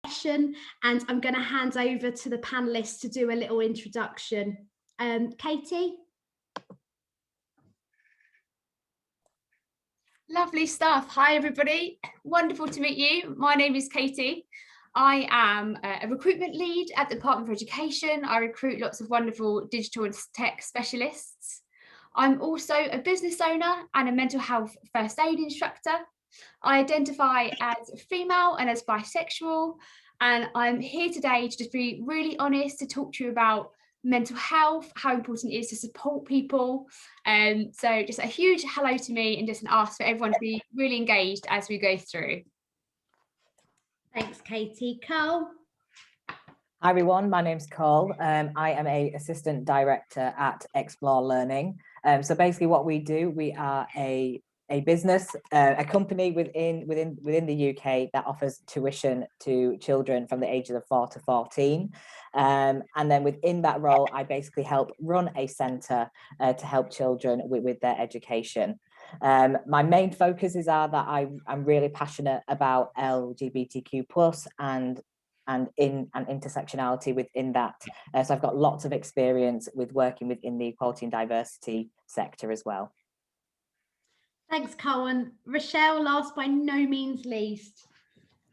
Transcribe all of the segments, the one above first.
session, and I'm going to hand over to the panelists to do a little introduction. Katie? Lovely stuff. Hi, everybody. Wonderful to meet you. My name is Katie. I am a recruitment lead at the Department for Education. I recruit lots of wonderful digital and tech specialists. I'm also a business owner and a mental health first aid instructor. I identify as female and as bisexual, and I'm here today to just be really honest, to talk to you about mental health, how important it is to support people. So just a huge hello to me, and just an ask for everyone to be really engaged as we go through. Thanks, Katie. Carl? Hi everyone, my name's Cole. I am an assistant director at Explore Learning. So basically what we do, we are a business, a company within the UK that offers tuition to children from the ages of 4 to 14. And then within that role, I basically help run a centre to help children with their education. My main focuses are that I'm really passionate about LGBTQ+ and intersectionality within that. So I've got lots of experience with working within the equality and diversity sector as well. Thanks, Cohen. Rochelle, last by no means least.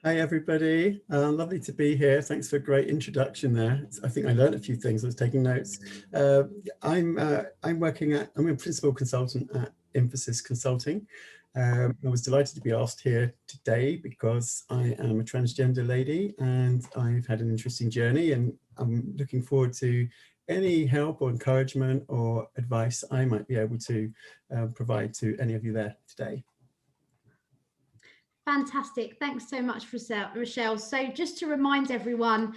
Hi everybody, lovely to be here. Thanks for a great introduction there. I think I learned a few things. I was taking notes. I'm a principal consultant at Infosys Consulting. I was delighted to be asked here today because I am a transgender lady and I've had an interesting journey, and I'm looking forward to any help or encouragement or advice I might be able to provide to any of you there today. Fantastic. Thanks so much, Rochelle. So just to remind everyone,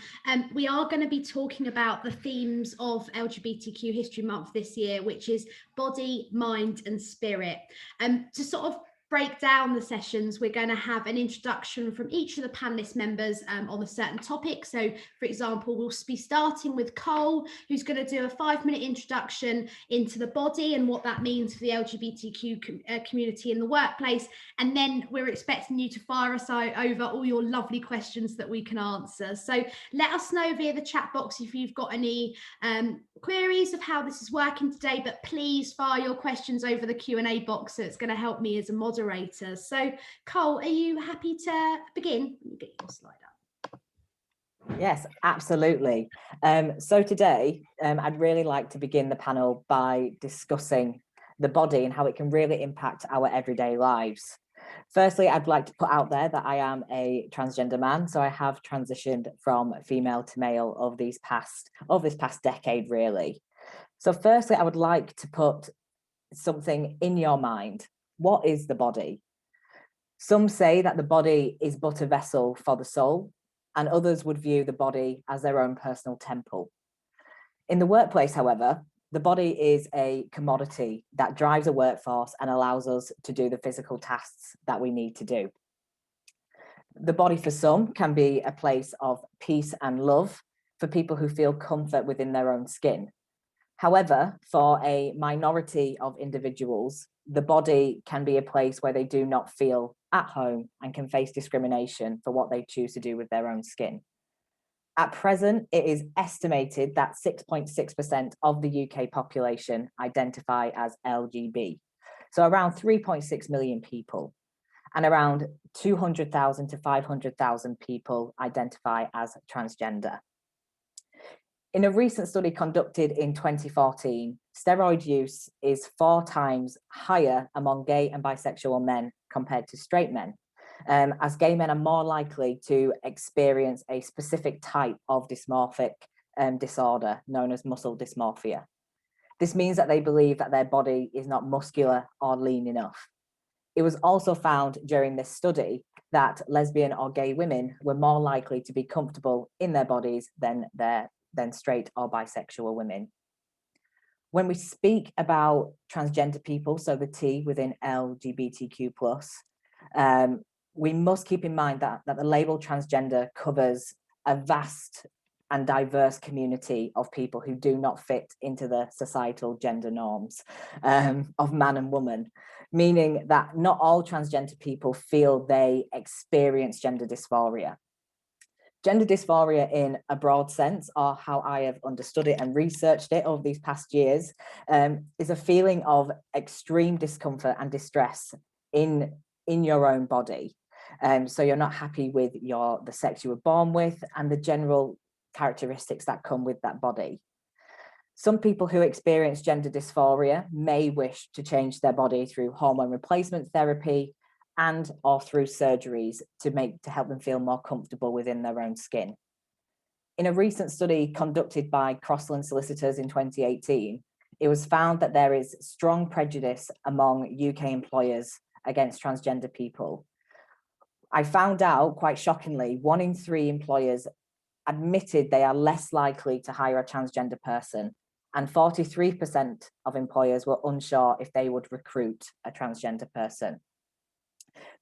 we are going to be talking about the themes of LGBTQ History Month this year, which is body, mind and spirit. To sort of break down the sessions, we're going to have an introduction from each of the panelist members on a certain topic. So, for example, we'll be starting with Cole, who's going to do a 5-minute introduction into the body and what that means for the LGBTQ community in the workplace. And then we're expecting you to fire us over all your lovely questions that we can answer. So let us know via the chat box if you've got any queries of how this is working today, but please fire your questions over the Q&A box, so it's going to help me as a moderator. So Cole, are you happy to begin? Let me get your slide up. Yes, absolutely. So today, I'd really like to begin the panel by discussing the body and how it can really impact our everyday lives. Firstly, I'd like to put out there that I am a transgender man, so I have transitioned from female to male over this past decade, really. So firstly, I would like to put something in your mind. What is the body? Some say that the body is but a vessel for the soul, and others would view the body as their own personal temple. In the workplace, however, the body is a commodity that drives a workforce and allows us to do the physical tasks that we need to do. The body for some can be a place of peace and love for people who feel comfort within their own skin. However, for a minority of individuals, the body can be a place where they do not feel at home and can face discrimination for what they choose to do with their own skin. At present, it is estimated that 6.6% of the UK population identify as LGB, so around 3.6 million people, and around 200,000 to 500,000 people identify as transgender. In a recent study conducted in 2014, steroid use is 4 times higher among gay and bisexual men compared to straight men, as gay men are more likely to experience a specific type of dysmorphic disorder known as muscle dysmorphia. This means that they believe that their body is not muscular or lean enough. It was also found during this study that lesbian or gay women were more likely to be comfortable in their bodies than straight or bisexual women. When we speak about transgender people, so the T within LGBTQ+, we must keep in mind that the label transgender covers a vast and diverse community of people who do not fit into the societal gender norms of man and woman, meaning that not all transgender people feel they experience gender dysphoria. Gender dysphoria in a broad sense, or how I have understood it and researched it over these past years, is a feeling of extreme discomfort and distress in your own body. So you're not happy with the sex you were born with and the general characteristics that come with that body. Some people who experience gender dysphoria may wish to change their body through hormone replacement therapy and or through surgeries to help them feel more comfortable within their own skin. In a recent study conducted by Crossland Solicitors in 2018, it was found that there is strong prejudice among UK employers against transgender people. I found out, quite shockingly, 1 in 3 employers admitted they are less likely to hire a transgender person, and 43% of employers were unsure if they would recruit a transgender person.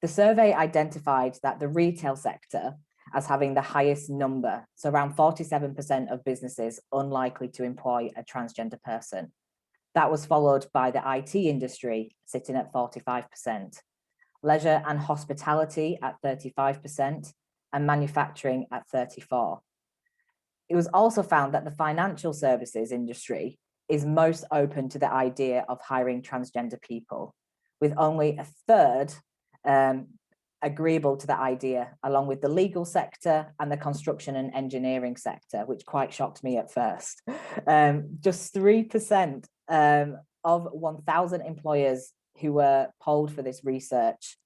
The survey identified that the retail sector as having the highest number, so around 47% of businesses unlikely to employ a transgender person. That was followed by the IT industry, sitting at 45%, leisure and hospitality at 35%, and manufacturing at 34%. It was also found that the financial services industry is most open to the idea of hiring transgender people, with only a third agreeable to the idea, along with the legal sector and the construction and engineering sector, which quite shocked me at first. Just 3% of 1,000 employers who were polled for this research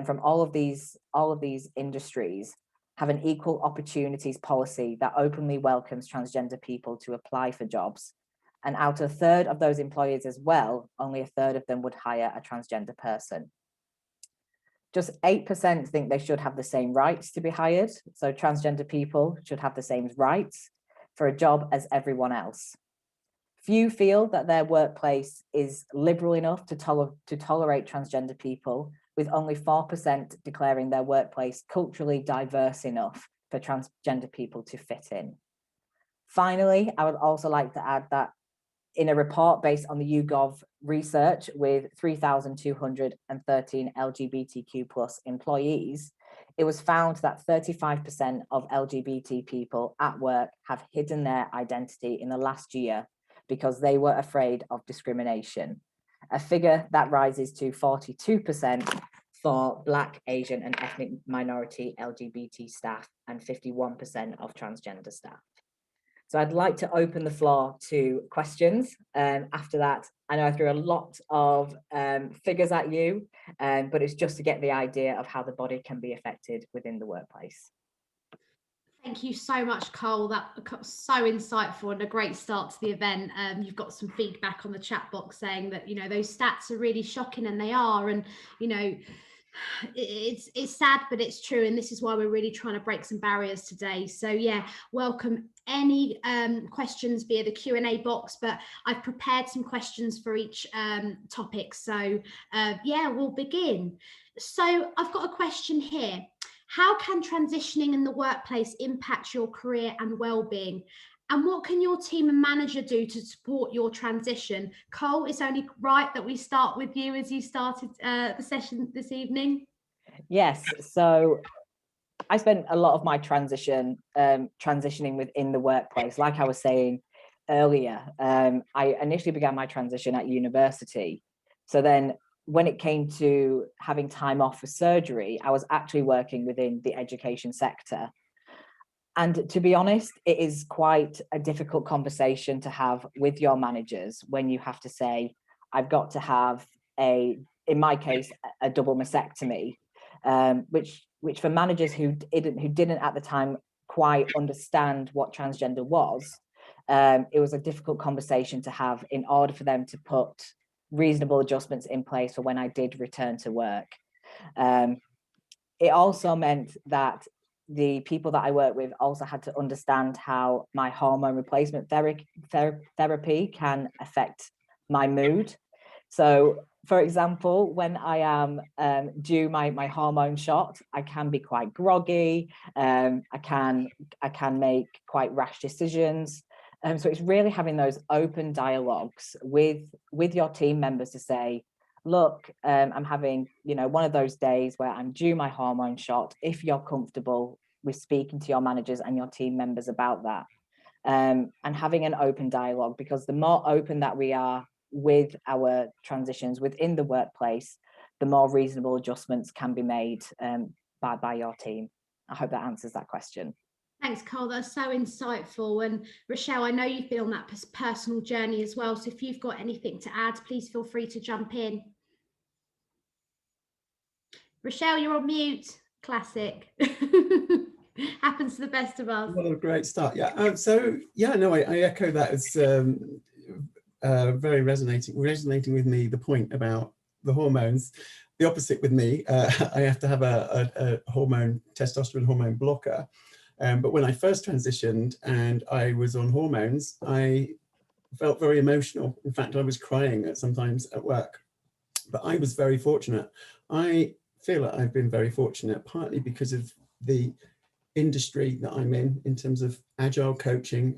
from all of these industries have an equal opportunities policy that openly welcomes transgender people to apply for jobs. And out of a third of those employers as well, only a third of them would hire a transgender person. Just 8% think they should have the same rights to be hired. So transgender people should have the same rights for a job as everyone else. Few feel that their workplace is liberal enough to tolerate transgender people, with only 4% declaring their workplace culturally diverse enough for transgender people to fit in. Finally, I would also like to add that in a report based on the YouGov research with 3,213 LGBTQ+ employees, it was found that 35% of LGBT people at work have hidden their identity in the last year because they were afraid of discrimination, a figure that rises to 42% for Black, Asian and ethnic minority LGBT staff and 51% of transgender staff. So I'd like to open the floor to questions. After that, I know I threw a lot of figures at you, but it's just to get the idea of how the body can be affected within the workplace. Thank you so much, Cole. That was so insightful and a great start to the event. You've got some feedback on the chat box saying that, you know, those stats are really shocking, and they are. And, you know, it's sad, but it's true, and this is why we're really trying to break some barriers today. So yeah, welcome any questions via the Q&A box, but I've prepared some questions for each topic, so yeah, we'll begin. So I've got a question here. How can transitioning in the workplace impact your career and well-being? And what can your team and manager do to support your transition? Cole, it's only right that we start with you, as you started the session this evening. Yes, so I spent a lot of my transitioning within the workplace. Like I was saying earlier, I initially began my transition at university. So then when it came to having time off for surgery, I was actually working within the education sector. And to be honest, it is quite a difficult conversation to have with your managers when you have to say, I've got to have in my case, a double mastectomy, which for managers who didn't at the time quite understand what transgender was, it was a difficult conversation to have in order for them to put reasonable adjustments in place for when I did return to work. It also meant that the people that I work with also had to understand how my hormone replacement therapy can affect my mood. So, for example, when I am due my hormone shot, I can be quite groggy. I can make quite rash decisions. So it's really having those open dialogues with your team members to say, look, I'm having, one of those days where I'm due my hormone shot. If you're comfortable with speaking to your managers and your team members about that, and having an open dialogue, because the more open that we are with our transitions within the workplace, the more reasonable adjustments can be made by your team. I hope that answers that question. Thanks, Carl. That's so insightful. And Rochelle, I know you've been on that personal journey as well. So if you've got anything to add, please feel free to jump in. Rochelle, you're on mute. Classic. Happens to the best of us. What a great start. Yeah. So yeah, no, I echo that. It's very resonating with me, the point about the hormones. The opposite with me, I have to have a testosterone hormone blocker. But when I first transitioned and I was on hormones, I felt very emotional. In fact, I was crying sometimes at work. But I was very fortunate. I feel that I've been very fortunate, partly because of the industry that I'm in terms of agile coaching,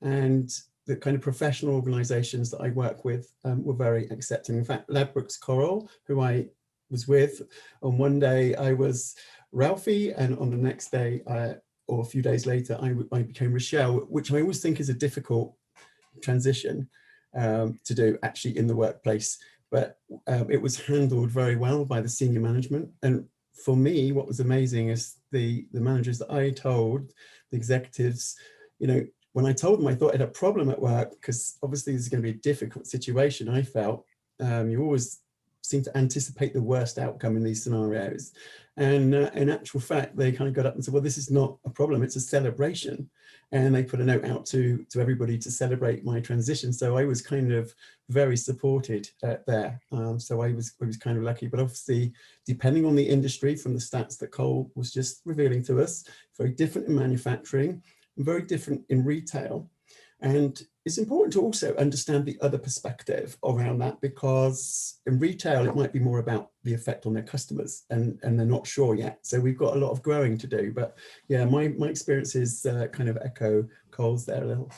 and the kind of professional organizations that I work with were very accepting. In fact, Ladbrokes Coral, who I was with, on one day I was Ralphie, and on the next day, or a few days later, I became Rochelle, which I always think is a difficult transition to do actually in the workplace. But it was handled very well by the senior management. And for me, what was amazing is the managers that I told, the executives, you know, when I told them I thought I had a problem at work, because obviously this is going to be a difficult situation, I felt you always seem to anticipate the worst outcome in these scenarios. And in actual fact, they kind of got up and said, well, this is not a problem, it's a celebration. And they put a note out to everybody to celebrate my transition. So I was kind of very supported there. So I was kind of lucky, but obviously depending on the industry, from the stats that Cole was just revealing to us, very different in manufacturing and very different in retail. And it's important to also understand the other perspective around that, because in retail, it might be more about the effect on their customers, and they're not sure yet. So we've got a lot of growing to do. But yeah, my experiences kind of echo Cole's there a little.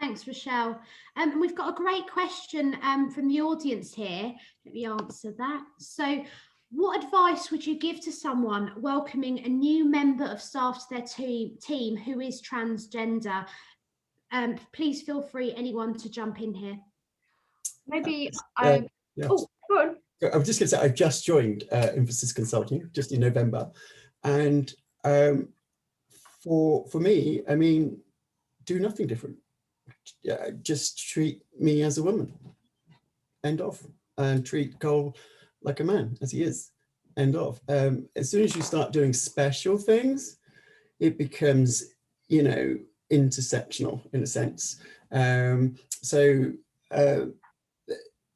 Thanks, Rochelle. And we've got a great question from the audience here. Let me answer that. So, what advice would you give to someone welcoming a new member of staff to their team who is transgender? Please feel free, anyone, to jump in here. Maybe Yeah. Oh, go on. I was just going to say, I've just joined Infosys Consulting just in November, and for me, I mean, do nothing different. Just treat me as a woman. End of. And treat Cole like a man, as he is. End of. As soon as you start doing special things, it becomes, you know, intersectional in a sense.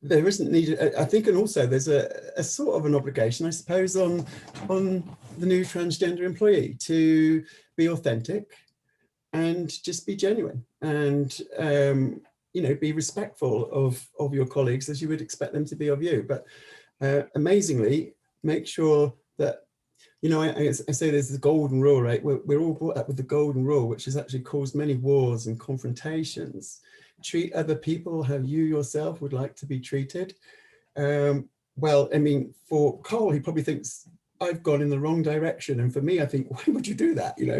There isn't needed, I think, and also there's a sort of an obligation, I suppose, on the new transgender employee to be authentic and just be genuine, and you know, be respectful of your colleagues as you would expect them to be of you. But amazingly, make sure that, you know, I say there's the golden rule, right? We're all brought up with the golden rule, which has actually caused many wars and confrontations. Treat other people how you yourself would like to be treated. Well, I mean, for Cole, he probably thinks I've gone in the wrong direction. And for me, I think, why would you do that? You know,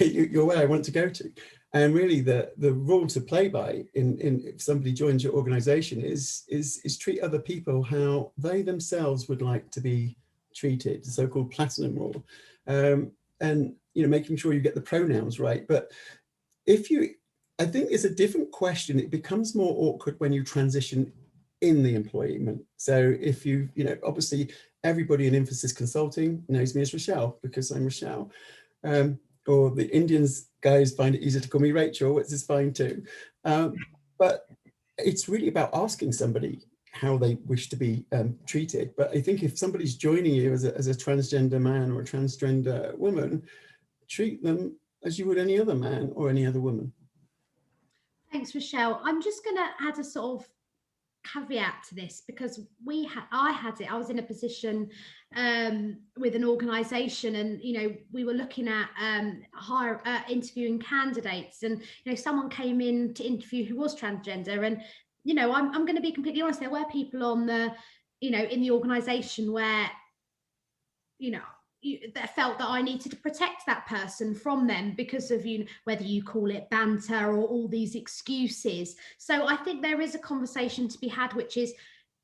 you're where I want to go to. And really the rule to play by if somebody joins your organization is treat other people how they themselves would like to be treated, the so-called platinum rule. And, you know, making sure you get the pronouns right. But I think it's a different question. It becomes more awkward when you transition in the employment. So if you know, obviously everybody in Infosys Consulting knows me as Rochelle because I'm Rochelle. Or the Indians guys find it easier to call me Rachel, which is fine too. But it's really about asking somebody how they wish to be treated. But I think if somebody's joining you as a transgender man or a transgender woman, treat them as you would any other man or any other woman. Thanks, Rochelle. I'm just going to add a sort of caveat to this, because I was in a position with an organization, and you know, we were looking at interviewing candidates, and you know, someone came in to interview who was transgender, and you know, I'm going to be completely honest, there were people on the, you know, in the organization where, you know, that felt that I needed to protect that person from them because of, whether you call it banter or all these excuses. So I think there is a conversation to be had, which is,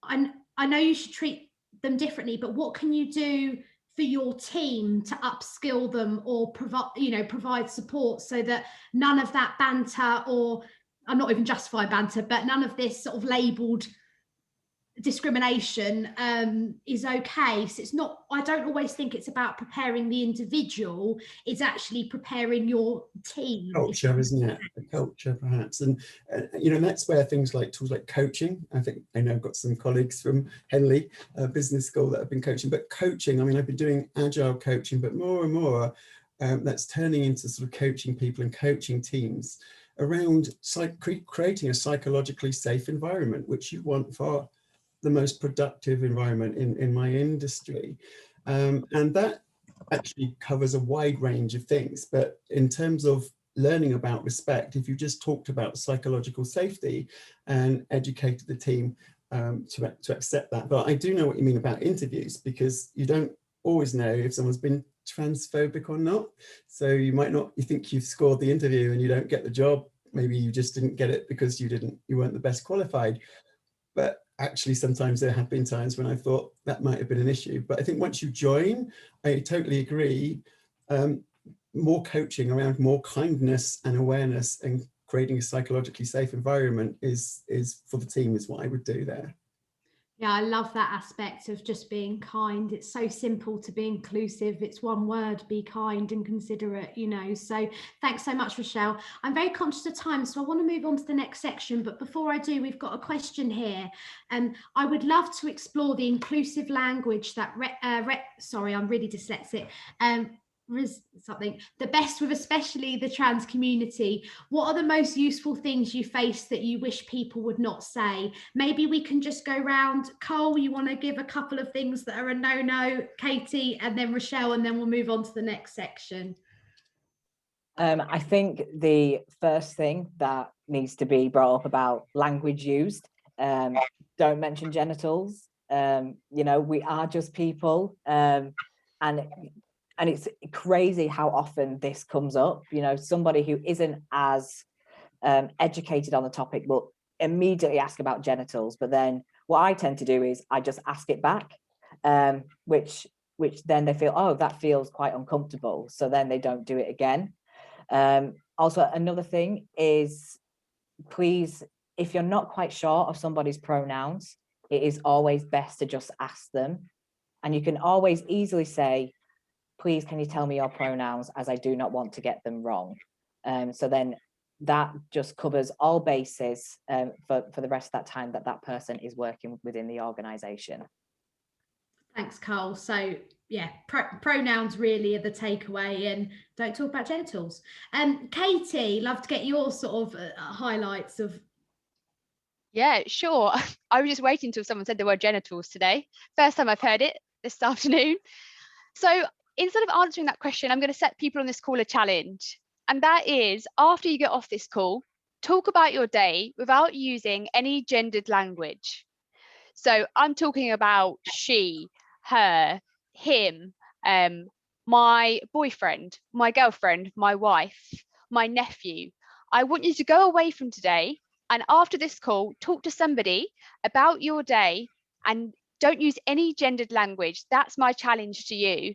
I know you should treat them differently, but what can you do for your team to upskill them or provide support so that none of that banter, or I'm not even justifying banter, but none of this sort of labelled discrimination is okay. So it's not, I don't always think it's about preparing the individual, it's actually preparing your team. Culture, isn't it? The culture, perhaps. And that's where things like tools like coaching, I know I've got some colleagues from Henley Business School that have been coaching, but coaching, I've been doing agile coaching, but more and more that's turning into sort of coaching people and coaching teams around creating a psychologically safe environment, which you want for the most productive environment in my industry. And that actually covers a wide range of things. But in terms of learning about respect, if you just talked about psychological safety and educated the team to accept that. But I do know what you mean about interviews, because you don't always know if someone's been transphobic or not. So you think you've scored the interview and you don't get the job. Maybe you just didn't get it because you weren't the best qualified. But actually, sometimes there have been times when I thought that might have been an issue. But I think once you join, I totally agree. More coaching around more kindness and awareness and creating a psychologically safe environment is for the team is what I would do there. Yeah, I love that aspect of just being kind. It's so simple to be inclusive. It's one word, be kind and considerate, So thanks so much, Rochelle. I'm very conscious of time, so I want to move on to the next section. But before I do, we've got a question here. And I would love to explore the inclusive language that, sorry, I'm really dyslexic. The best with especially the trans community. What are the most useful things you face that you wish people would not say? Maybe we can just go round. Cole, you want to give a couple of things that are a no-no, Katie, and then Rochelle, and then we'll move on to the next section. I think the first thing that needs to be brought up about language used, don't mention genitals. We are just people, and it's crazy how often this comes up. Somebody who isn't as educated on the topic will immediately ask about genitals. But then what I tend to do is I just ask it back, which then they feel, oh, that feels quite uncomfortable. So then they don't do it again. Also, another thing is, please, if you're not quite sure of somebody's pronouns, it is always best to just ask them. And you can always easily say, please, can you tell me your pronouns, as I do not want to get them wrong. So then that just covers all bases for the rest of that time that person is working within the organisation. Thanks, Carl. So yeah, pronouns really are the takeaway, and don't talk about genitals. Katie, love to get your sort of highlights of. Yeah, sure. I was just waiting until someone said the word genitals today. First time I've heard it this afternoon. So instead of answering that question, I'm going to set people on this call a challenge. And that is, after you get off this call, talk about your day without using any gendered language. So I'm talking about she, her, him, my boyfriend, my girlfriend, my wife, my nephew. I want you to go away from today, and after this call, talk to somebody about your day and don't use any gendered language. That's my challenge to you.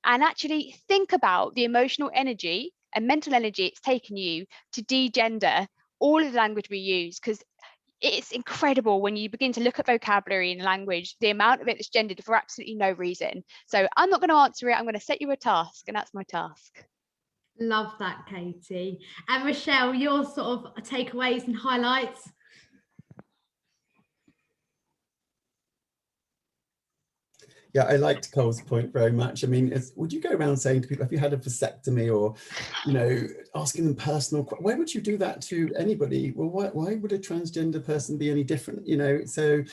And actually think about the emotional energy and mental energy it's taken you to de-gender all of the language we use, because it's incredible when you begin to look at vocabulary and language, the amount of it that's gendered for absolutely no reason. So I'm not going to answer it. I'm going to set you a task, and that's my task. Love that, Katie. And Rochelle, your sort of takeaways and highlights. Yeah, I liked Cole's point very much. I mean, would you go around saying to people, have you had a vasectomy, or, asking them personal, why would you do that to anybody? Well, why would a transgender person be any different? So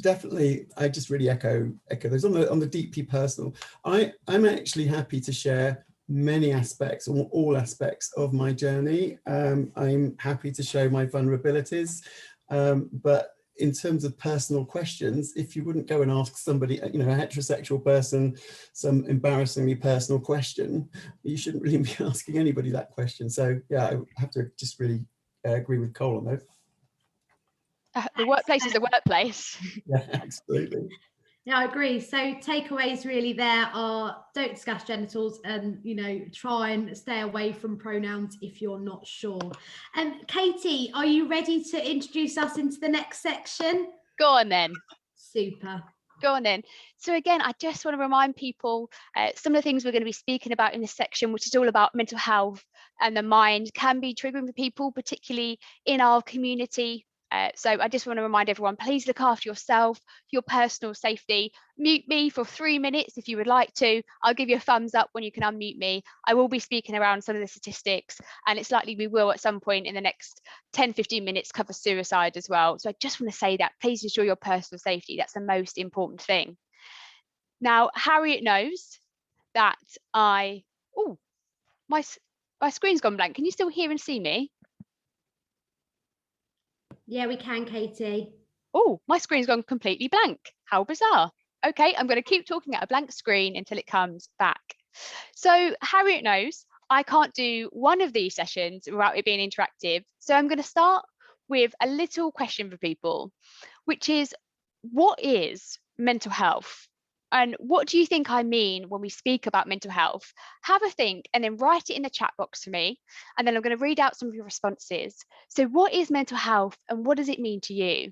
definitely, I just really echo those on the deeply personal. I'm actually happy to share many aspects, or all aspects of my journey. I'm happy to show my vulnerabilities, but in terms of personal questions, if you wouldn't go and ask somebody, you know, a heterosexual person, some embarrassingly personal question, you shouldn't really be asking anybody that question. So yeah, I have to just really agree with Cole on that. The workplace is the workplace. Yeah, absolutely. Yeah, I agree. So takeaways really there are don't discuss genitals and, you know, try and stay away from pronouns if you're not sure. Katie, are you ready to introduce us into the next section? Go on then. Super. Go on then. So again, I just want to remind people some of the things we're going to be speaking about in this section, which is all about mental health and the mind, can be triggering for people, particularly in our community. So I just want to remind everyone, please look after yourself, your personal safety. Mute me for 3 minutes if you would like to. I'll give you a thumbs up when you can unmute me. I will be speaking around some of the statistics, and it's likely we will at some point in the next 10-15 minutes cover suicide as well. So I just want to say that please ensure your personal safety. That's the most important thing. Now, Harriet knows that my screen's gone blank. Can you still hear and see me? Yeah, we can, Katie. Oh, my screen's gone completely blank. How bizarre. Okay, I'm going to keep talking at a blank screen until it comes back. So Harriet knows I can't do one of these sessions without it being interactive. So I'm going to start with a little question for people, which is, what is mental health? And what do you think I mean when we speak about mental health? Have a think and then write it in the chat box for me. And then I'm going to read out some of your responses. So what is mental health and what does it mean to you?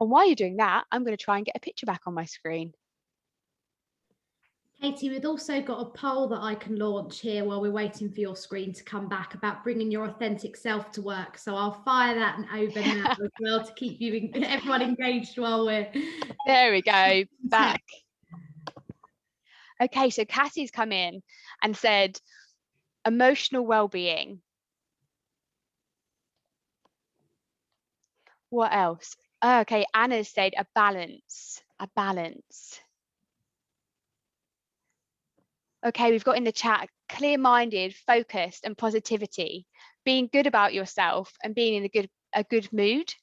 And while you're doing that, I'm going to try and get a picture back on my screen. Katie, we've also got a poll that I can launch here while we're waiting for your screen to come back about bringing your authentic self to work. So I'll fire that over now as well to keep you everyone engaged while we're... There we go, back. Okay, so Cassie's come in and said, emotional well-being. What else? Oh, okay, Anna's said a balance, a balance. Okay, we've got in the chat, clear-minded, focused, and positivity, being good about yourself and being in a good mood,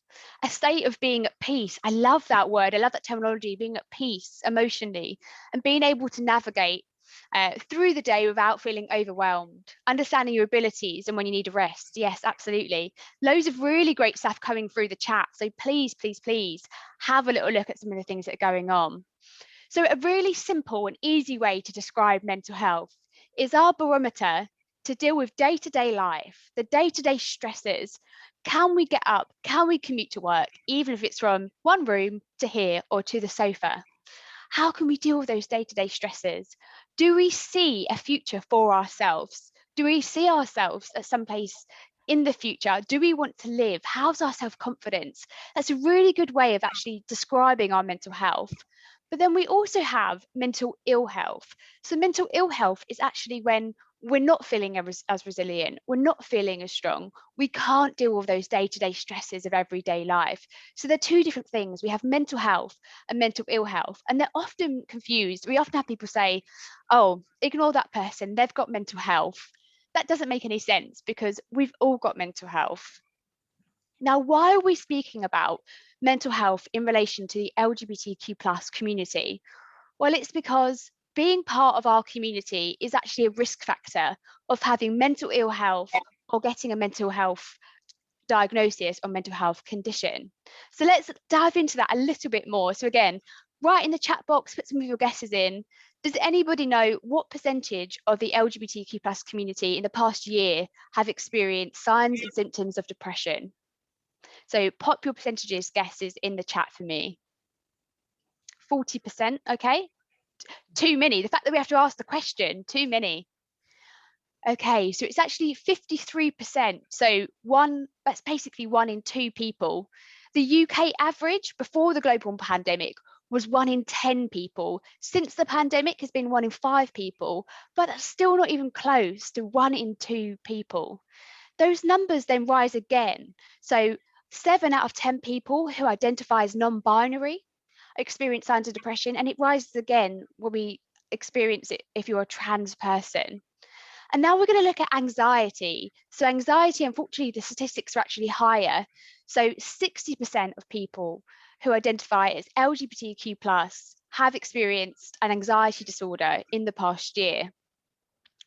a state of being at peace. I love that word. I love that terminology, being at peace emotionally and being able to navigate through the day without feeling overwhelmed, understanding your abilities and when you need a rest. Yes, absolutely. Loads of really great stuff coming through the chat. So please, please, please have a little look at some of the things that are going on. So a really simple and easy way to describe mental health is our barometer to deal with day-to-day life, the day-to-day stresses. Can we get up? Can we commute to work, even if it's from one room to here or to the sofa? How can we deal with those day-to-day stresses? Do we see a future for ourselves? Do we see ourselves at some place in the future? Do we want to live? How's our self-confidence? That's a really good way of actually describing our mental health. But then we also have mental ill health. So mental ill health is actually when we're not feeling as resilient, we're not feeling as strong, we can't deal with those day-to-day stresses of everyday life. So they're two different things. We have mental health and mental ill health, and they're often confused. We often have people say, oh, ignore that person, they've got mental health. That doesn't make any sense because we've all got mental health. Now, why are we speaking about mental health in relation to the LGBTQ+ community? Well, it's because being part of our community is actually a risk factor of having mental ill health or getting a mental health diagnosis or mental health condition. So let's dive into that a little bit more. So again, write in the chat box, put some of your guesses in. Does anybody know what percentage of the LGBTQ+ community in the past year have experienced signs and symptoms of depression? So pop your percentages guesses in the chat for me. 40%, okay? Too many. The fact that we have to ask the question, too many. Okay, so it's actually 53%. So that's basically 1 in 2 people. The UK average before the global pandemic was 1 in 10 people. Since the pandemic has been 1 in 5 people, but that's still not even close to 1 in 2 people. Those numbers then rise again. So 7 out of 10 people who identify as non-binary experience signs of depression, and it rises again when we experience it if you're a trans person. And now we're going to look at anxiety. So anxiety, unfortunately, the statistics are actually higher. So 60% of people who identify as LGBTQ+ have experienced an anxiety disorder in the past year.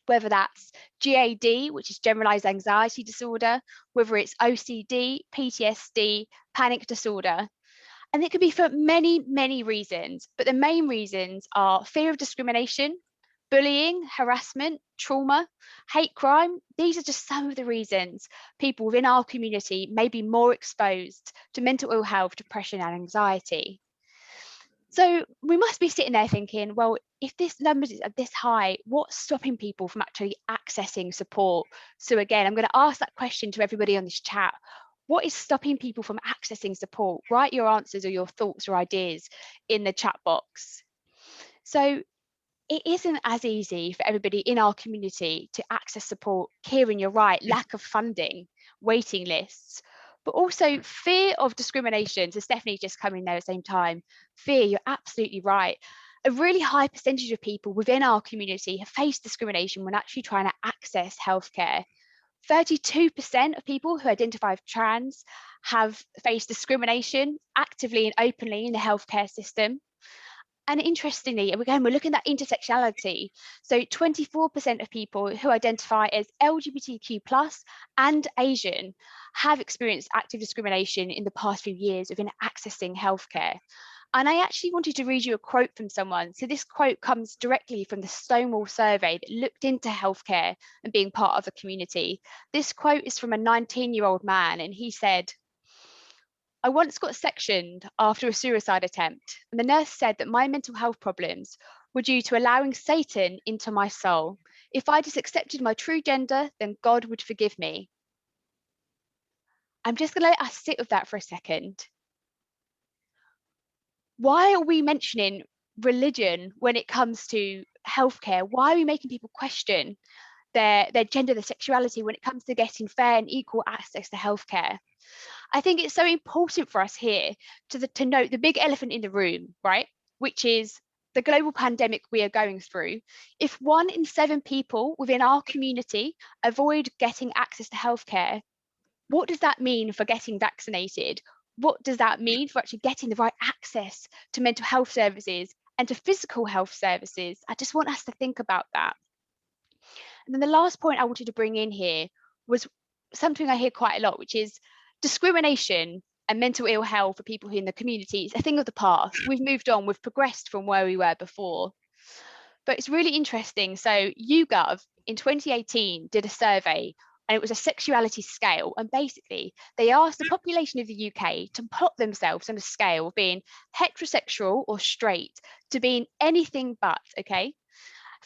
Whether that's GAD, which is generalized anxiety disorder, whether it's OCD, PTSD, panic disorder. And it could be for many, many reasons, but the main reasons are fear of discrimination, bullying, harassment, trauma, hate crime. These are just some of the reasons people within our community may be more exposed to mental ill health, depression, and anxiety. So we must be sitting there thinking, well, if this numbers are this high, what's stopping people from actually accessing support? So again, I'm going to ask that question to everybody on this chat. What is stopping people from accessing support? Write your answers or your thoughts or ideas in the chat box. So it isn't as easy for everybody in our community to access support. Kieran, you're right, lack of funding, waiting lists, but also fear of discrimination. So Stephanie just coming there at the same time. Fear, you're absolutely right. A really high percentage of people within our community have faced discrimination when actually trying to access healthcare. 32% of people who identify as trans have faced discrimination actively and openly in the healthcare system. And interestingly, we're looking at intersectionality. So 24% of people who identify as LGBTQ+ and Asian have experienced active discrimination in the past few years within accessing healthcare. And I actually wanted to read you a quote from someone. So this quote comes directly from the Stonewall survey that looked into healthcare and being part of the community. This quote is from a 19-year-old man, and he said, "I once got sectioned after a suicide attempt, and the nurse said that my mental health problems were due to allowing Satan into my soul. If I just accepted my true gender, then God would forgive me." I'm just going to let us sit with that for a second. Why are we mentioning religion when it comes to healthcare? Why are we making people question their gender, their sexuality when it comes to getting fair and equal access to healthcare? I think it's so important for us here to note the big elephant in the room, right? Which is the global pandemic we are going through. If 1 in 7 people within our community avoid getting access to healthcare, what does that mean for getting vaccinated? What does that mean for actually getting the right access to mental health services and to physical health services? I just want us to think about that. And then the last point I wanted to bring in here was something I hear quite a lot, which is discrimination and mental ill health for people who in the community is a thing of the past. We've moved on, we've progressed from where we were before. But it's really interesting. So YouGov in 2018 did a survey, and it was a sexuality scale. And basically, they asked the population of the UK to plot themselves on a scale of being heterosexual or straight to being anything but, okay?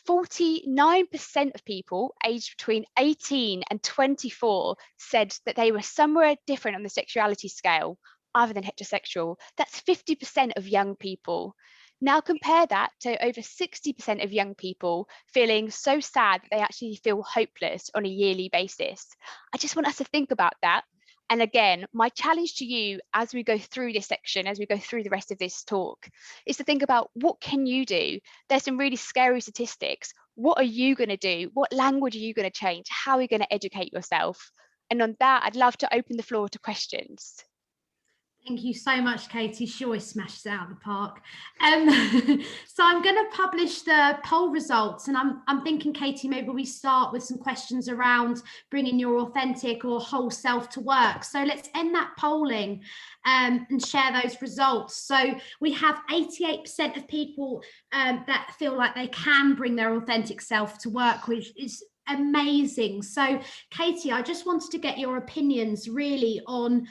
49% of people aged between 18 and 24 said that they were somewhere different on the sexuality scale other than heterosexual. That's 50% of young people. Now compare that to over 60% of young people feeling so sad that they actually feel hopeless on a yearly basis. I just want us to think about that. And again, my challenge to you as we go through this section, as we go through the rest of this talk, is to think about what can you do? There's some really scary statistics. What are you going to do? What language are you going to change? How are you going to educate yourself? And on that, I'd love to open the floor to questions. Thank you so much, Katie. She always smashes it out of the park. So I'm going to publish the poll results, and I'm thinking, Katie, maybe we start with some questions around bringing your authentic or whole self to work. So let's end that polling and share those results. So we have 88% of people that feel like they can bring their authentic self to work, which is amazing. So, Katie, I just wanted to get your opinions really on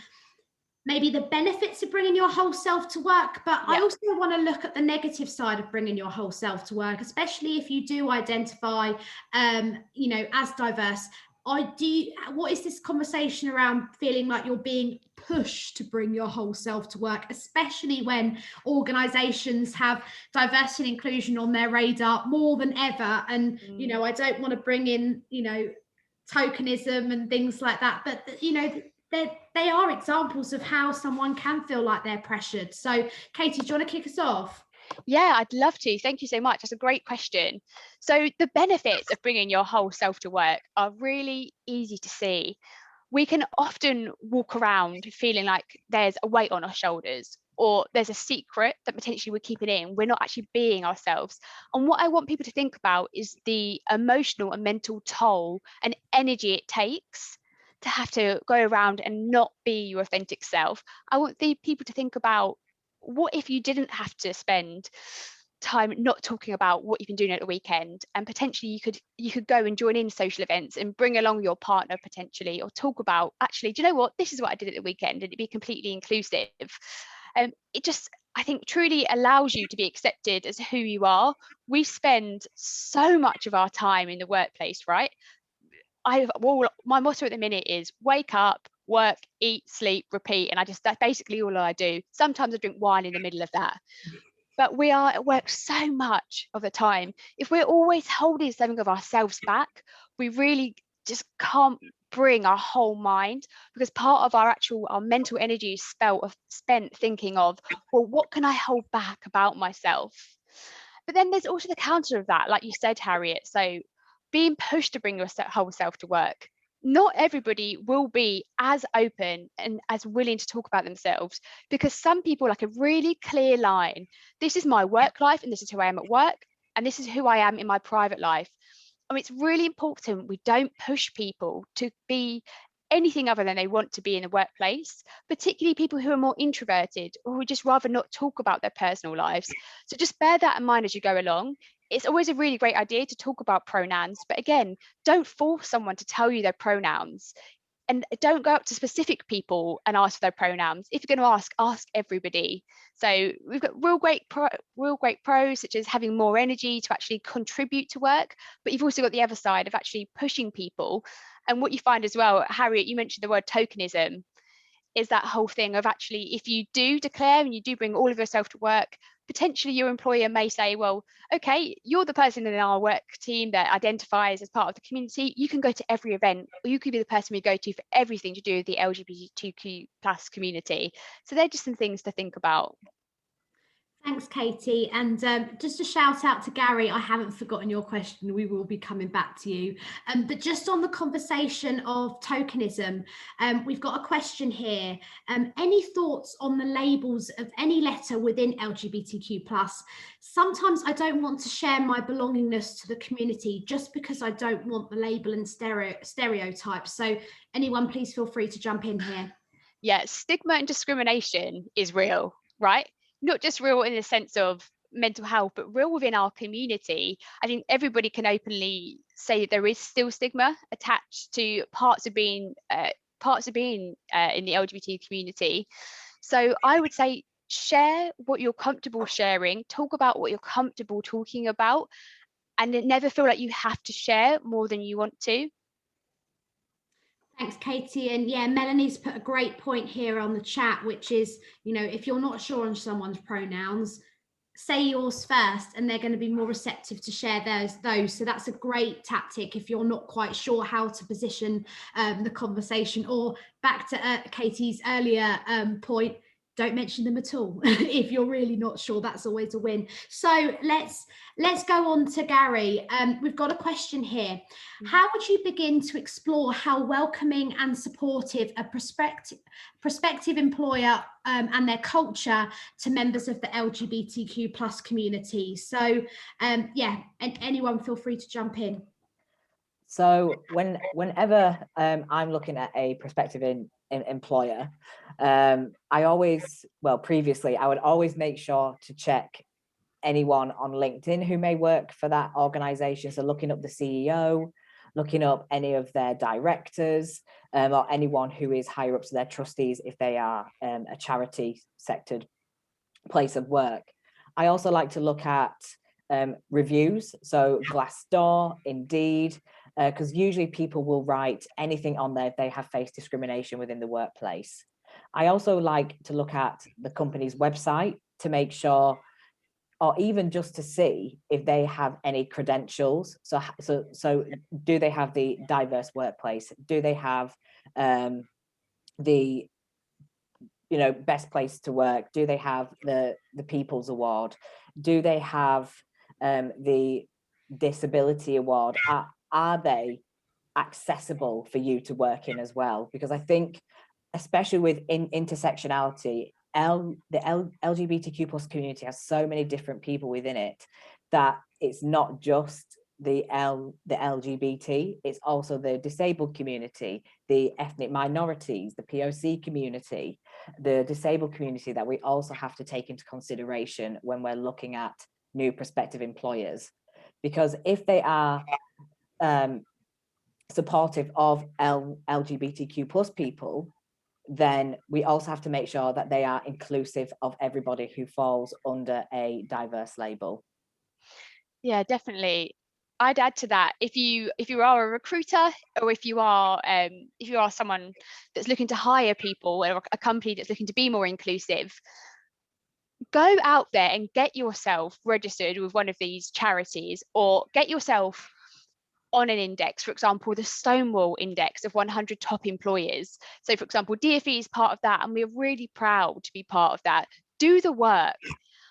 maybe the benefits of bringing your whole self to work, but I also want to look at the negative side of bringing your whole self to work, especially if you do identify, you know, as diverse. What is this conversation around feeling like you're being pushed to bring your whole self to work, especially when organizations have diversity and inclusion on their radar more than ever? And, you know, I don't want to bring in, you know, tokenism and things like that, but, you know, they are examples of how someone can feel like they're pressured. So, Katie, do you want to kick us off? Yeah, I'd love to. Thank you so much. That's a great question. So the benefits of bringing your whole self to work are really easy to see. We can often walk around feeling like there's a weight on our shoulders, or there's a secret that potentially we're keeping in. We're not actually being ourselves. And what I want people to think about is the emotional and mental toll and energy it takes to have to go around and not be your authentic self. I want the people to think about, what if you didn't have to spend time not talking about what you've been doing at the weekend, and potentially you could go and join in social events and bring along your partner potentially, or talk about, actually, do you know what, this is what I did at the weekend, and it'd be completely inclusive. It just, I think, truly allows you to be accepted as who you are. We spend so much of our time in the workplace, right? My motto at the minute is wake up, work, eat, sleep, repeat, and that's basically all I do. Sometimes I drink wine in the middle of that. But we are at work so much of the time. If we're always holding something of ourselves back, we really just can't bring our whole mind, because part of our mental energy is spent thinking of, well, what can I hold back about myself? But then there's also the counter of that, like you said, Harriet. So being pushed to bring your whole self to work. Not everybody will be as open and as willing to talk about themselves, because some people like a really clear line. This is my work life, and this is who I am at work, and this is who I am in my private life. It's really important we don't push people to be anything other than they want to be in the workplace, particularly people who are more introverted or who just rather not talk about their personal lives. So just bear that in mind as you go along. It's always a really great idea to talk about pronouns, but again, don't force someone to tell you their pronouns, and don't go up to specific people and ask for their pronouns. If you're going to ask everybody. So we've got real great pros, such as having more energy to actually contribute to work, but you've also got the other side of actually pushing people. And what you find as well, Harriet, you mentioned the word tokenism, is that whole thing of actually, if you do declare and you do bring all of yourself to work, potentially your employer may say, well, okay, you're the person in our work team that identifies as part of the community. You can go to every event, or you could be the person we go to for everything to do with the LGBTQ+ community. So they're just some things to think about. Thanks, Katie. And just a shout out to Gary. I haven't forgotten your question. We will be coming back to you. But just on the conversation of tokenism, we've got a question here. Any thoughts on the labels of any letter within LGBTQ+? Sometimes I don't want to share my belongingness to the community just because I don't want the label and stereotypes. So anyone, please feel free to jump in here. Yeah, stigma and discrimination is real, right? Not just real in the sense of mental health, but real within our community. I think everybody can openly say that there is still stigma attached to parts of being in the LGBT community. So I would say share what you're comfortable sharing, talk about what you're comfortable talking about, and never feel like you have to share more than you want to. Thanks, Katie. And yeah, Melanie's put a great point here on the chat, which is, if you're not sure on someone's pronouns, say yours first, and they're going to be more receptive to share those. So that's a great tactic if you're not quite sure how to position the conversation. Or back to Katie's earlier point, don't mention them at all. If you're really not sure, that's always a win. So let's go on to Gary. We've got a question here. How would you begin to explore how welcoming and supportive a prospective employer and their culture to members of the LGBTQ+ community? So yeah, and anyone feel free to jump in. So whenever I'm looking at a prospective employer, previously I would always make sure to check anyone on LinkedIn who may work for that organization. So looking up the CEO, looking up any of their directors, or anyone who is higher up to their trustees if they are a charity sectored place of work. I also like to look at reviews, so Glassdoor, Indeed, because usually people will write anything on there if they have faced discrimination within the workplace. I also like to look at the company's website to make sure, or even just to see if they have any credentials. So do they have the diverse workplace? Do they have the you know, best place to work? Do they have the People's Award? Do they have the Disability Award? Are they accessible for you to work in as well? Because I think, especially with intersectionality, the LGBTQ plus community has so many different people within it that it's not just the LGBT, it's also the disabled community, the ethnic minorities, the POC community, the disabled community that we also have to take into consideration when we're looking at new prospective employers. Because if they are supportive of LGBTQ plus people, then we also have to make sure that they are inclusive of everybody who falls under a diverse label. Yeah, definitely. I'd add to that, if you are a recruiter, or if you are someone that's looking to hire people, or a company that's looking to be more inclusive, go out there and get yourself registered with one of these charities, or get yourself on an index, for example, the Stonewall Index of 100 top employers. So, for example, DfE is part of that, and we're really proud to be part of that. Do the work.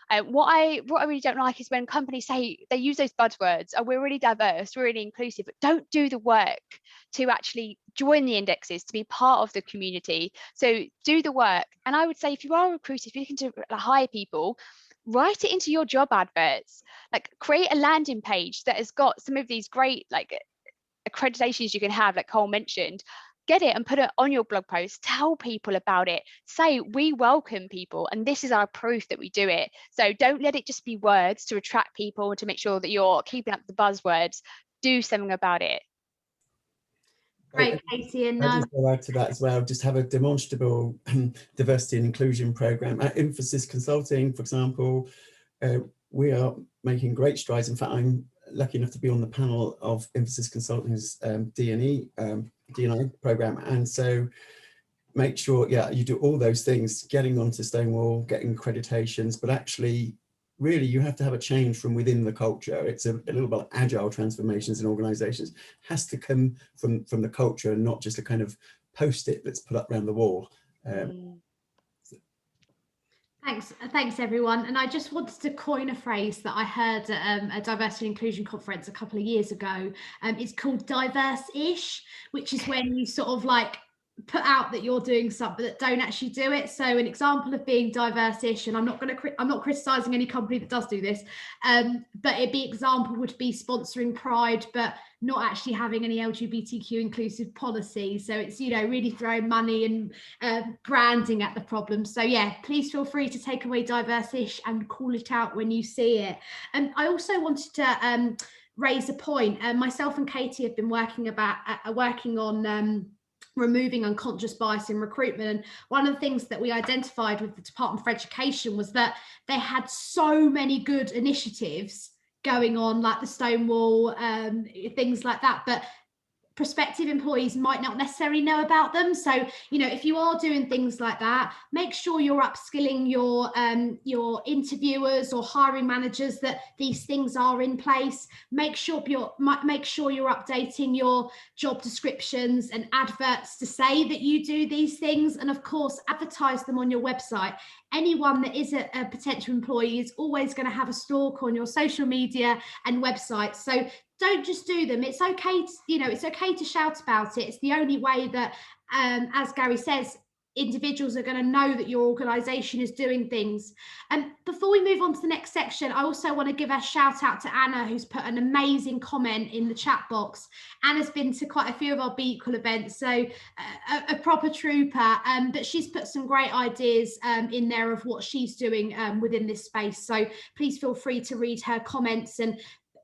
What I really don't like is when companies say, they use those buzzwords, oh, we're really diverse, we're really inclusive, but don't do the work to actually join the indexes, to be part of the community. So do the work. And I would say, if you are a recruiter, if you're looking to hire people, write it into your job adverts. Like, create a landing page that has got some of these great like accreditations you can have, like Cole mentioned. Get it and put it on your blog post. Tell people about it. Say, we welcome people, and this is our proof that we do it. So don't let it just be words to attract people and to make sure that you're keeping up the buzzwords. Do something about it. Great, Katie. And I just want to add to that as well, just have a demonstrable diversity and inclusion program. At Infosys Consulting, for example, we are making great strides. In fact, I'm lucky enough to be on the panel of Infosys Consulting's D&I program, and so make sure, yeah, you do all those things, getting onto Stonewall, getting accreditations, but actually really you have to have a change from within the culture. It's a little bit agile transformations in organizations, has to come from the culture and not just a kind of post-it that's put up around the wall. Thanks everyone. And I just wanted to coin a phrase that I heard at a diversity and inclusion conference a couple of years ago. It's called diverse-ish, which is when you sort of like put out that you're doing something that don't actually do it. So an example of being diverse-ish, and I'm not criticizing any company that does do this, but example would be sponsoring Pride, but not actually having any LGBTQ inclusive policy. So it's, you know, really throwing money and branding at the problem. So yeah, please feel free to take away diverse-ish and call it out when you see it. And I also wanted to raise a point. Myself and Katie have been working on removing unconscious bias in recruitment. And one of the things that we identified with the Department for Education was that they had so many good initiatives going on, like the Stonewall, things like that, but prospective employees might not necessarily know about them. So, you know, if you are doing things like that, make sure you're upskilling your interviewers or hiring managers that these things are in place. Make sure you're updating your job descriptions and adverts to say that you do these things, and of course advertise them on your website. Anyone that is a potential employee is always going to have a stalk on your social media and websites. So don't just do them. It's okay to, you know, it's okay to shout about it. It's the only way that, as Gary says, individuals are going to know that your organisation is doing things. And before we move on to the next section, I also want to give a shout out to Anna, who's put an amazing comment in the chat box. Anna's been to quite a few of our Be Equal events, so a proper trooper, but she's put some great ideas in there of what she's doing within this space. So please feel free to read her comments and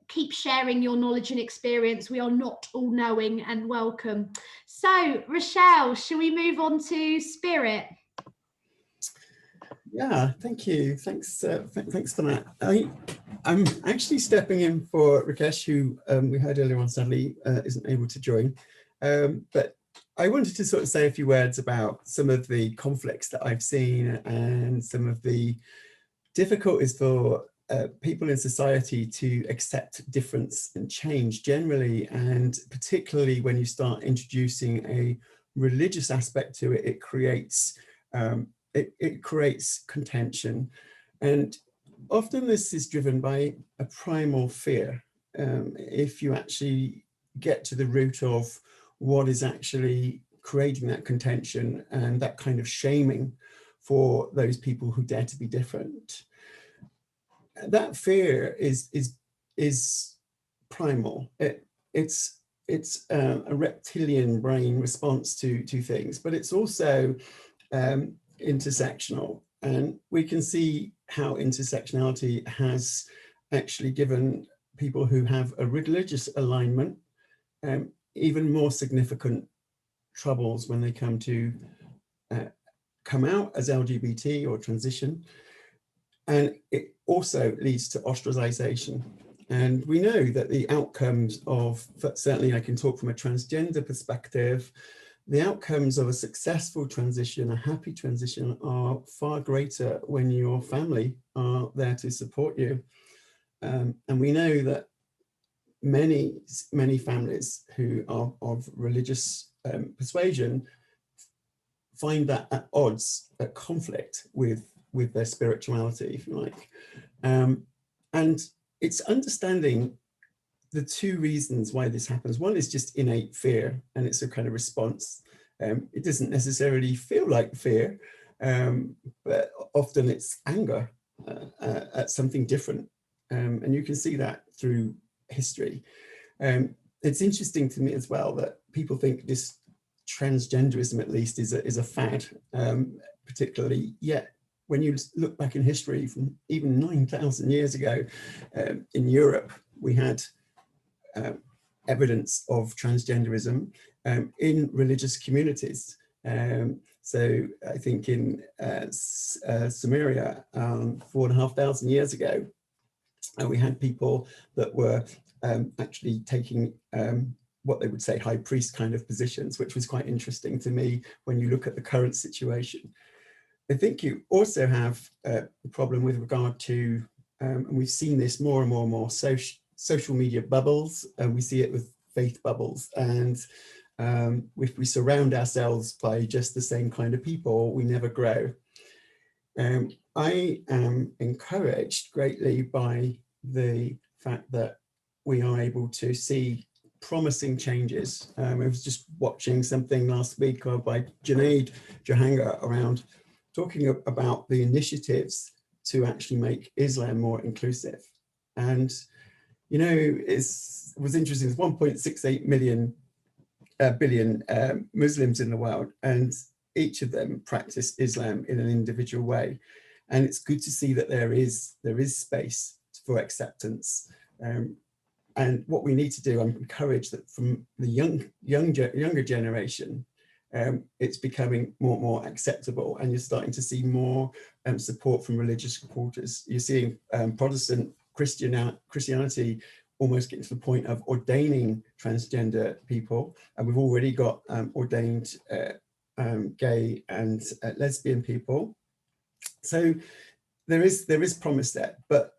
keep sharing your knowledge and experience. We are not all knowing, and welcome. So Rochelle, shall we move on to Spirit? Yeah, thank you. Thanks for that. I'm actually stepping in for Rakesh, who we heard earlier on sadly isn't able to join. But I wanted to sort of say a few words about some of the conflicts that I've seen and some of the difficulties for people in society to accept difference and change generally, and particularly when you start introducing a religious aspect to it, it creates it creates contention. And often this is driven by a primal fear. If you actually get to the root of what is actually creating that contention and that kind of shaming for those people who dare to be different, that fear is primal. It's a reptilian brain response to things, but it's also intersectional. And we can see how intersectionality has actually given people who have a religious alignment even more significant troubles when they come to come out as LGBT or transition. And it also leads to ostracization. And we know that the outcomes of, certainly I can talk from a transgender perspective, the outcomes of a successful transition, a happy transition, are far greater when your family are there to support you. And we know that many families who are of religious persuasion find that at odds, at conflict with their spirituality, if you like. And it's understanding the two reasons why this happens. One is just innate fear, and it's a kind of response. It doesn't necessarily feel like fear, but often it's anger at something different. And you can see that through history. It's interesting to me as well that people think this transgenderism, at least, is a fad, particularly yet. When you look back in history from even 9,000 years ago, in Europe, we had evidence of transgenderism in religious communities. So I think in Samaria, 4,500 years ago, we had people that were actually taking what they would say high priest kind of positions, which was quite interesting to me when you look at the current situation. I think you also have a problem with regard to, and we've seen this more and more, social media bubbles, and we see it with faith bubbles. And if we surround ourselves by just the same kind of people, we never grow. I am encouraged greatly by the fact that we are able to see promising changes. I was just watching something last week by Junaid Jahangir around talking about the initiatives to actually make Islam more inclusive. And, you know, it was interesting, there's 1.68 billion Muslims in the world, and each of them practice Islam in an individual way. And it's good to see that there is space for acceptance. And what we need to do, I'm encouraged that from the younger generation, it's becoming more and more acceptable, and you're starting to see more support from religious supporters. You're seeing Protestant Christianity almost getting to the point of ordaining transgender people, and we've already got ordained gay and lesbian people. So there is promise there, but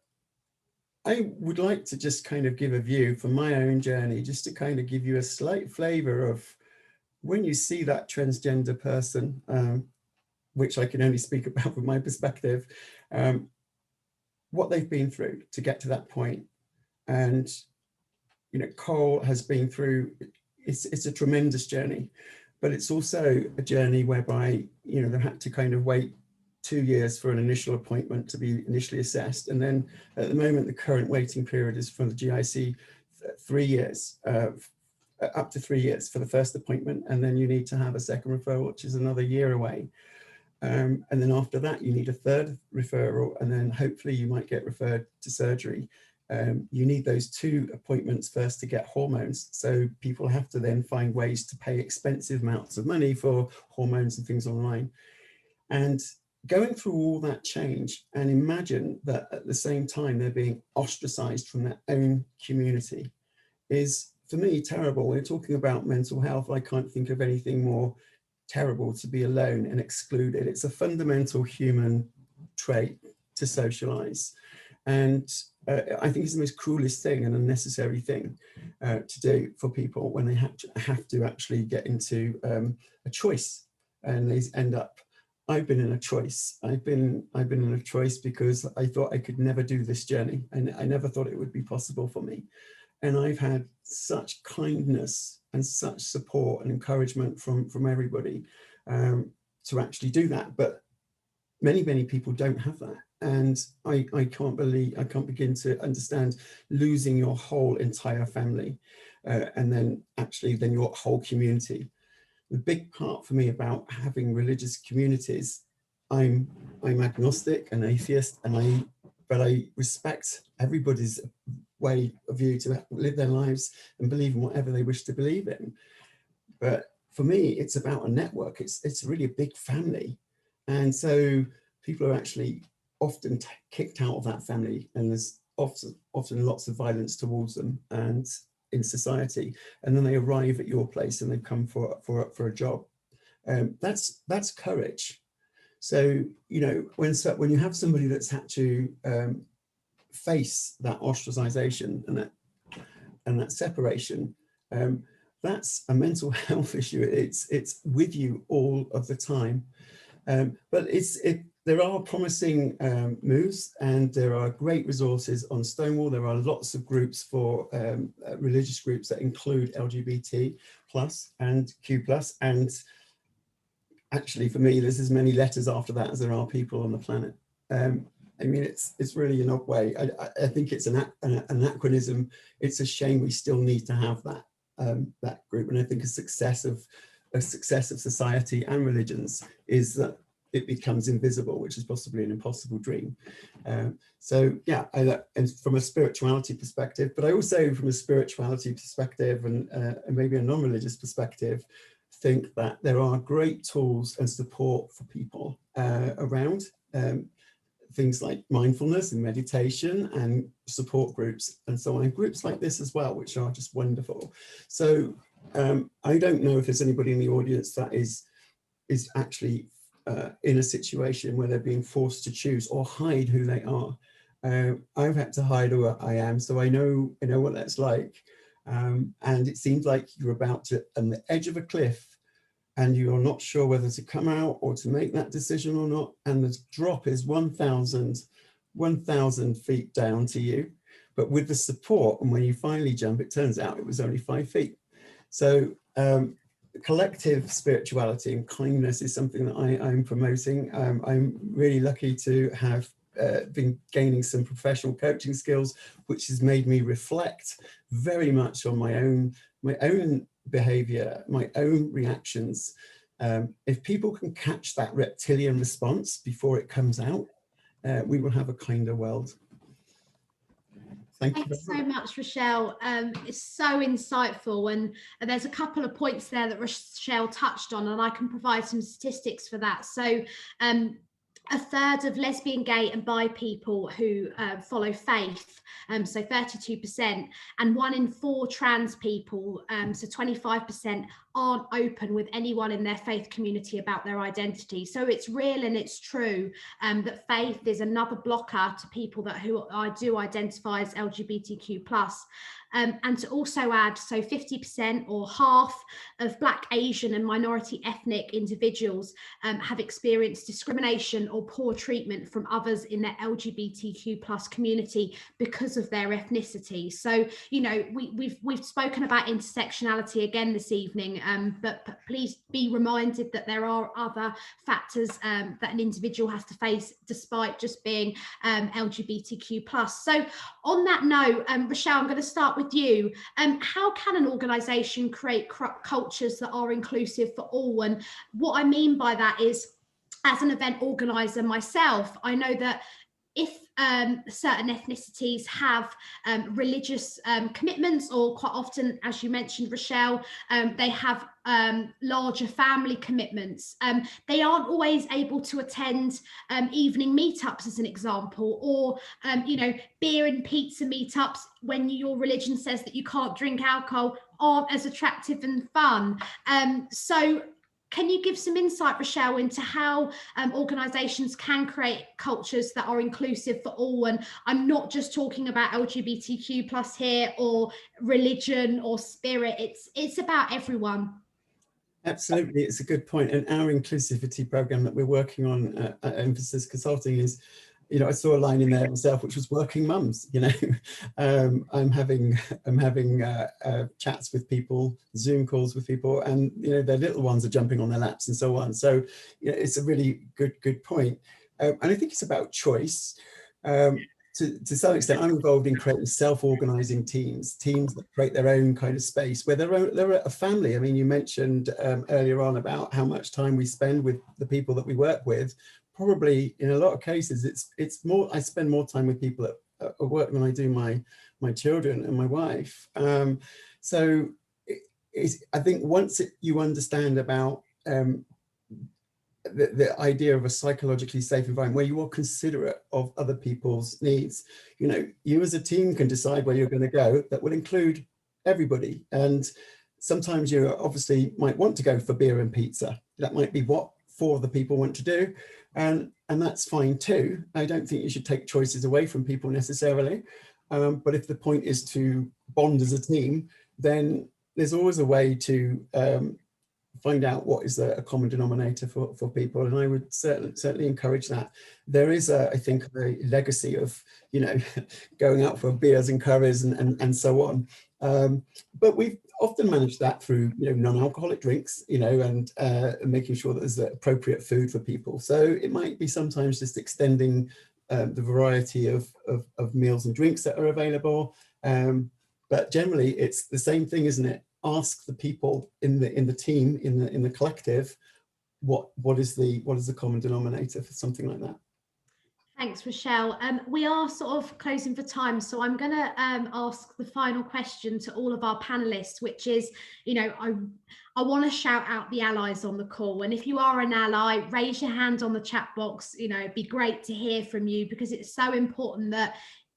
I would like to just kind of give a view from my own journey, just to kind of give you a slight flavor of when you see that transgender person, which I can only speak about from my perspective, what they've been through to get to that point. And, you know, Cole has been through, it's a tremendous journey, but it's also a journey whereby, you know, they had to kind of wait 2 years for an initial appointment to be initially assessed. And then at the moment, the current waiting period is for the GIC 3 years, up to 3 years for the first appointment. And then you need to have a second referral, which is another year away. And then after that, you need a third referral, and then hopefully you might get referred to surgery. You need those 2 appointments first to get hormones. So people have to then find ways to pay expensive amounts of money for hormones and things online. And going through all that change, and imagine that at the same time they're being ostracized from their own community, is, for me, terrible. We're talking about mental health. I can't think of anything more terrible to be alone and excluded. It's a fundamental human trait to socialize. And I think it's the most cruelest thing and unnecessary thing to do for people when they have to actually get into a choice, and they end up I've been in a choice. I've been in a choice because I thought I could never do this journey, and I never thought it would be possible for me. And I've had such kindness and such support and encouragement from everybody to actually do that. But many people don't have that. And I can't begin to understand losing your whole entire family and then your whole community. The big part for me about having religious communities, I'm agnostic and atheist, but I respect everybody's way of view to live their lives and believe in whatever they wish to believe in. But for me, it's about a network. It's really a big family. And so people are actually often kicked out of that family, and there's often lots of violence towards them and in society. And then they arrive at your place and they come for a job. That's courage. So, you know, when you have somebody that's had to face that ostracization and that separation, that's a mental health issue. It's with you all of the time. But there are promising moves, and there are great resources on Stonewall. There are lots of groups for religious groups that include LGBT+ and Q+, and actually for me, there's as many letters after that as there are people on the planet. I mean, it's really an odd way. I think it's an anachronism. It's a shame we still need to have that group, and I think a success of society and religions is that it becomes invisible, which is possibly an impossible dream. So yeah, and from a spirituality perspective, but I also from a spirituality perspective and maybe a non-religious perspective, think that there are great tools and support for people around. Things like mindfulness and meditation and support groups and so on, and groups like this as well, which are just wonderful. So I don't know if there's anybody in the audience that is actually in a situation where they're being forced to choose or hide who they are. I've had to hide who I am, so I know what that's like. And it seems like you're about to on the edge of a cliff, and you're not sure whether to come out or to make that decision or not. And the drop is 1,000 feet down to you. But with the support, and when you finally jump, it turns out it was only 5 feet. So collective spirituality and kindness is something that I'm promoting. I'm really lucky to have been gaining some professional coaching skills, which has made me reflect very much on my own behavior, my own reactions. If people can catch that reptilian response before it comes out, we will have a kinder world. Thanks so much, Rochelle. It's so insightful, and there's a couple of points there that Rochelle touched on, and I can provide some statistics for that. So a third of lesbian, gay and bi people who follow faith, so 32%, and 1 in 4 trans people, so 25%, aren't open with anyone in their faith community about their identity. So it's real and it's true that faith is another blocker to people who do identify as LGBTQ+. And to also add, so 50% or half of Black, Asian and minority ethnic individuals have experienced discrimination or poor treatment from others in their LGBTQ+ community because of their ethnicity. So, you know, we've spoken about intersectionality again this evening, but please be reminded that there are other factors that an individual has to face despite just being LGBTQ+. So on that note, Rochelle, I'm going to start with you. How can an organisation create cultures that are inclusive for all? And what I mean by that is, as an event organiser myself, I know that if certain ethnicities have religious commitments, or quite often, as you mentioned, Rochelle, they have larger family commitments, they aren't always able to attend evening meetups, as an example, or you know, beer and pizza meetups when your religion says that you can't drink alcohol aren't as attractive and fun. So can you give some insight, Rochelle, into how organisations can create cultures that are inclusive for all? And I'm not just talking about LGBTQ+ here, or religion or spirit. It's about everyone. Absolutely, it's a good point. And our inclusivity program that we're working on at Infosys Consulting is, I saw a line in there myself, which was working mums. I'm having chats with people, Zoom calls with people, and their little ones are jumping on their laps and so on. So it's a really good point. And I think it's about choice. To some extent, I'm involved in creating self-organizing teams that create their own kind of space where they're a family. I mean, you mentioned earlier on about how much time we spend with the people that we work with. Probably in a lot of cases, it's more, I spend more time with people at work than I do my children and my wife. So I think once you understand about the idea of a psychologically safe environment where you are considerate of other people's needs, you as a team can decide where you're going to go. That will include everybody. And sometimes you obviously might want to go for beer and pizza. That might be what 4 of the people want to do. And that's fine too. I don't think you should take choices away from people necessarily. But if the point is to bond as a team, then there's always a way to find out what is a common denominator for people, and I would certainly encourage that. There is, I think, a legacy of going out for beers and curries and so on, but we've often managed that through non-alcoholic drinks, and making sure that there's the appropriate food for people. So it might be sometimes just extending the variety of meals and drinks that are available, but generally it's the same thing, isn't it? Ask the people in the team, in the collective, what is the common denominator for something like that. Thanks, Rochelle. We are sort of closing for time, so I'm going to ask the final question to all of our panelists, which is, I want to shout out the allies on the call. And if you are an ally, raise your hand on the chat box. It'd be great to hear from you, because it's so important that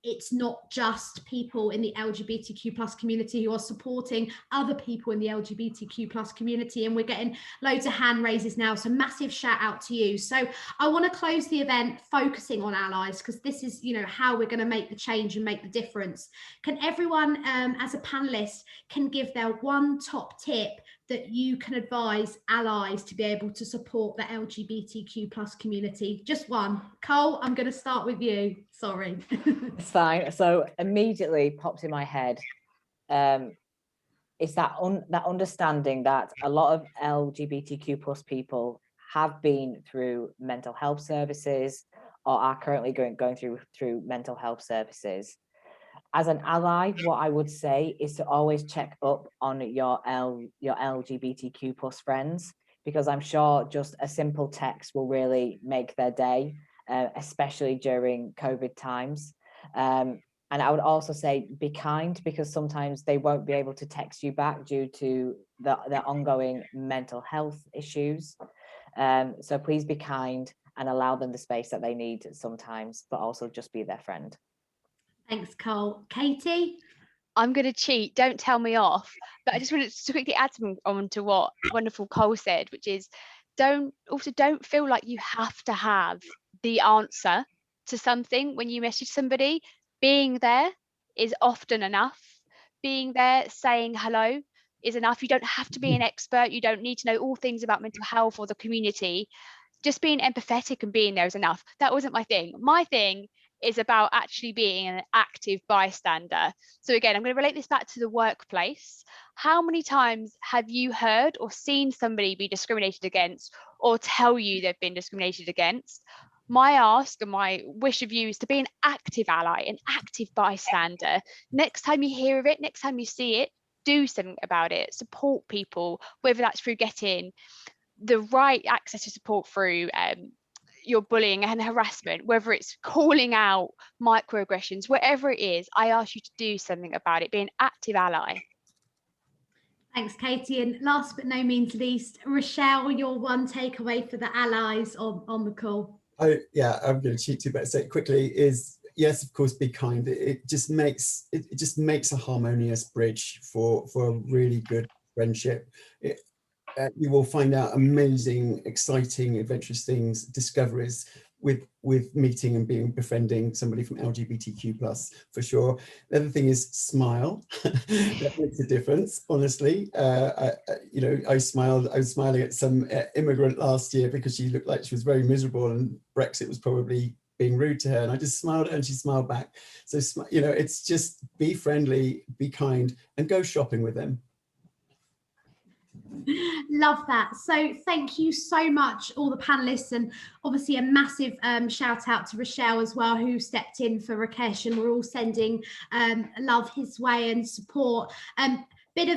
it's not just people in the LGBTQ+ community who are supporting other people in the LGBTQ+ community. And we're getting loads of hand raises now. So massive shout out to you. So I want to close the event focusing on allies, because this is, how we're going to make the change and make the difference. Can everyone, as a panelist, can give their one top tip that you can advise allies to be able to support the LGBTQ+ community? Just one. Cole, I'm going to start with you. Sorry. It's fine. So immediately popped in my head is that understanding that a lot of LGBTQ+ people have been through mental health services or are currently going through mental health services. As an ally, what I would say is to always check up on your LGBTQ+ friends, because I'm sure just a simple text will really make their day, especially during COVID times. And I would also say be kind, because sometimes they won't be able to text you back due to their ongoing mental health issues. So please be kind and allow them the space that they need sometimes, but also just be their friend. Thanks, Cole. Katie? I'm going to cheat, don't tell me off, but I just wanted to quickly add something on to what wonderful Cole said, which is don't feel like you have to have the answer to something when you message somebody. Being there is often enough. Being there, saying hello is enough. You don't have to be an expert. You don't need to know all things about mental health or the community. Just being empathetic and being there is enough. That wasn't my thing. My thing is about actually being an active bystander. So again, I'm going to relate this back to the workplace. How many times have you heard or seen somebody be discriminated against or tell you they've been discriminated against? My ask and my wish of you is to be an active ally, an active bystander. Next time you hear of it, next time you see it, do something about it. Support people, whether that's through getting the right access to support through your bullying and harassment, whether it's calling out microaggressions, whatever it is, I ask you to do something about it, be an active ally. Thanks, Katie. And last but no means least, Rochelle, your one takeaway for the allies on the call. Oh yeah, I'm going to cheat too, but say it quickly is, yes, of course, be kind. It just makes a harmonious bridge for a really good friendship. You will find out amazing, exciting, adventurous things, discoveries with meeting and befriending somebody from LGBTQ plus for sure. The other thing is smile. That makes a difference, honestly. I was smiling at some immigrant last year because she looked like she was very miserable and Brexit was probably being rude to her, and I just smiled at her and she smiled back. So it's just be friendly, be kind, and go shopping with them. Love that. So thank you so much, all the panelists, and obviously a massive shout out to Rochelle as well, who stepped in for Rakesh, and we're all sending love his way and support. Bit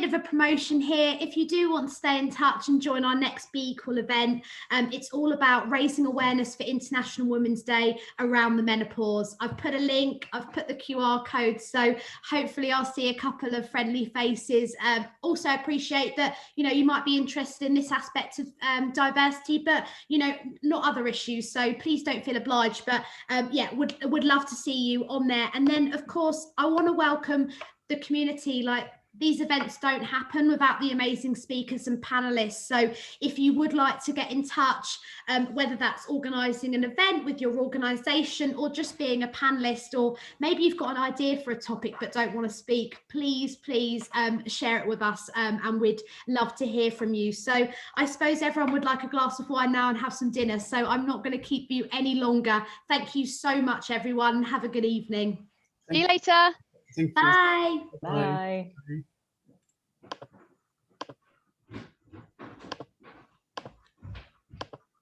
of a promotion here. If you do want to stay in touch and join our next Be Equal event, it's all about raising awareness for International Women's Day around the menopause. I've put a link, I've put the QR code, so hopefully I'll see a couple of friendly faces. Also appreciate that, you might be interested in this aspect of diversity, but not other issues, so please don't feel obliged, but yeah, would love to see you on there. And then of course I want to welcome the community. These events don't happen without the amazing speakers and panelists. So if you would like to get in touch, whether that's organising an event with your organisation or just being a panelist, or maybe you've got an idea for a topic but don't want to speak, please share it with us, and we'd love to hear from you. So I suppose everyone would like a glass of wine now and have some dinner, so I'm not going to keep you any longer. Thank you so much, everyone. Have a good evening. See you later. Thank you. Bye. Bye. Bye.